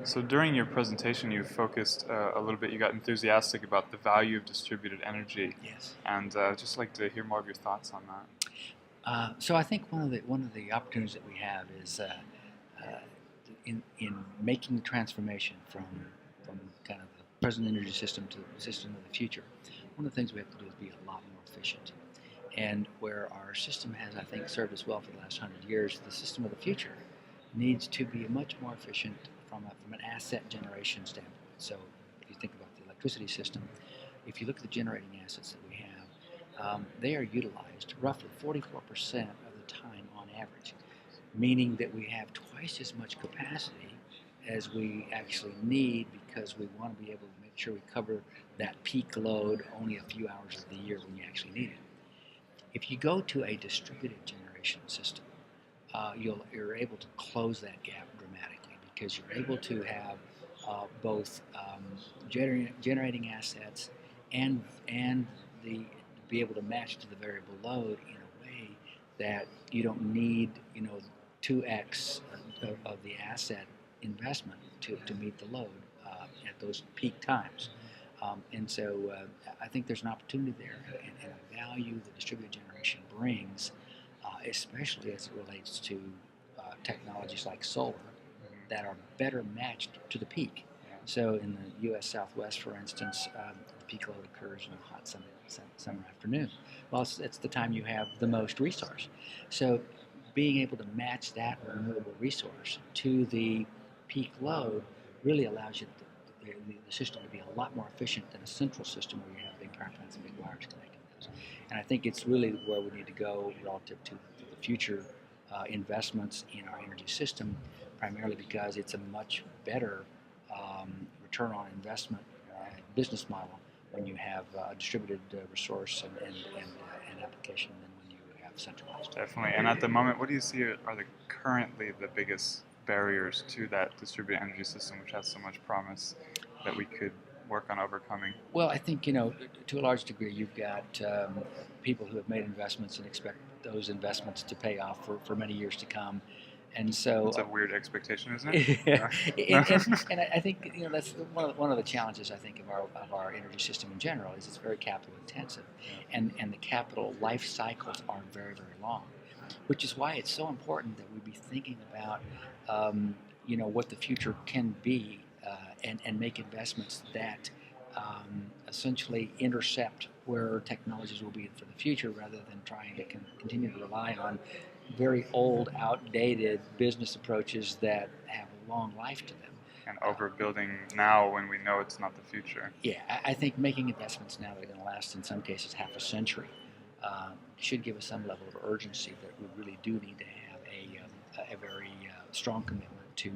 So during your presentation, you focused a little bit, you got enthusiastic about the value of distributed energy, Yes. and just like to hear more of your thoughts on that. So I think one of the opportunities that we have is uh, in making the transformation from kind of the present energy system to the system of the future. One of the things we have to do is be a lot more efficient. And where our system has, I think, served us well for the last 100 years, the system of the future needs to be much more efficient from an asset generation standpoint. So if you think about the electricity system, if you look at the generating assets that we have, they are utilized roughly 44% of the time on average, meaning that we have twice as much capacity as we actually need because we want to be able to make sure we cover that peak load only a few hours of the year when you actually need it. If you go to a distributed generation system, you're able to close that gap dramatically because you're able to have both generating assets and the be able to match to the variable load in a way that you don't need 2x of the asset investment to meet the load at those peak times. And so I think there's an opportunity there and a value that distributed generation brings, especially as it relates to technologies like solar that are better matched to the peak. So in the U.S. Southwest, for instance, the peak load occurs in a hot summer afternoon. Well, it's the time you have the most resource. So being able to match that renewable resource to the peak load really allows you the system to be a lot more efficient than a central system where you have big power plants and big wires connecting those. And I think it's really where we need to go relative to the future investments in our energy system, primarily because it's a much better return on investment business model when you have a distributed resource and application than when you have centralized. Definitely. And at the moment, what do you see are currently the biggest barriers to that distributed energy system, which has so much promise that we could work on overcoming? Well, I think to a large degree, you've got people who have made investments and expect those investments to pay off for many years to come, and so It's a weird expectation, isn't yeah, it? and I think that's one of the challenges I think of our energy system in general is it's very capital intensive, and the capital life cycles are very very long, which is why it's so important that we be thinking about what the future can be and make investments that essentially intercept where technologies will be for the future rather than trying to continue to rely on very old, outdated business approaches that have a long life to them. And overbuilding now when we know it's not the future. Yeah, I think making investments now that are going to last in some cases half a century should give us some level of urgency that we really do need to have a very strong commitment to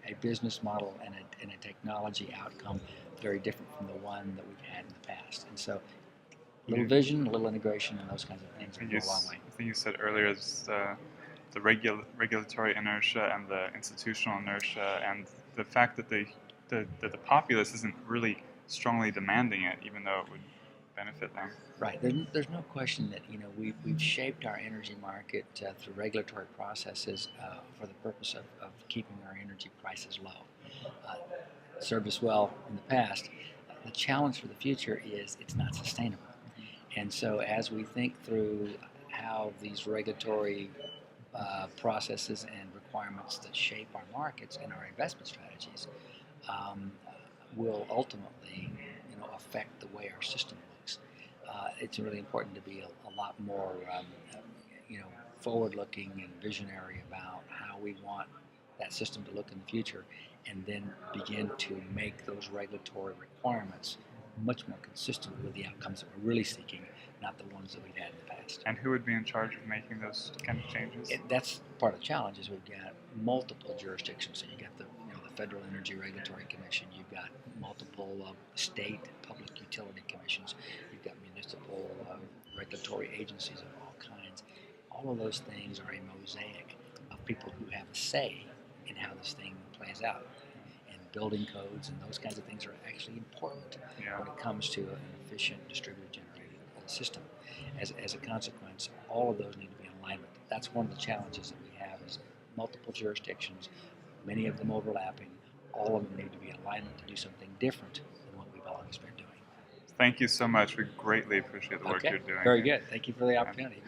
a business model and a technology outcome very different from the one that we've had in the past. And so a little vision, a little integration, and those kinds of things will go a long way. I think you said earlier is the regulatory inertia and the institutional inertia, and the fact that the populace isn't really strongly demanding it, even though it would benefit them. Right. There's no question that we've shaped our energy market through regulatory processes for the purpose of keeping our energy prices low. Served us well in the past. The challenge for the future is it's not sustainable. And so as we think through how these regulatory processes and requirements that shape our markets and our investment strategies will ultimately affect the way our system looks. It's really important to be a lot more forward-looking and visionary about how we want that system to look in the future, and then begin to make those regulatory requirements much more consistent with the outcomes that we're really seeking, not the ones that we've had in the past. And who would be in charge of making those kind of changes? That's part of the challenge is we've got multiple jurisdictions. So you got the Federal Energy Regulatory Commission, you've got multiple state public utility commissions, you've got municipal regulatory agencies of all kinds. All of those things are a mosaic of people who have a say in how this thing plays out. And building codes and those kinds of things are actually important when it comes to an efficient distributed generating system. As a consequence, all of those need to be in alignment. That's one of the challenges that we have is multiple jurisdictions, many of them overlapping. All of them need to be in alignment to do something different than what we've always been doing. Thank you so much. We greatly appreciate the work Okay, you're doing. very good. Thank you for the opportunity.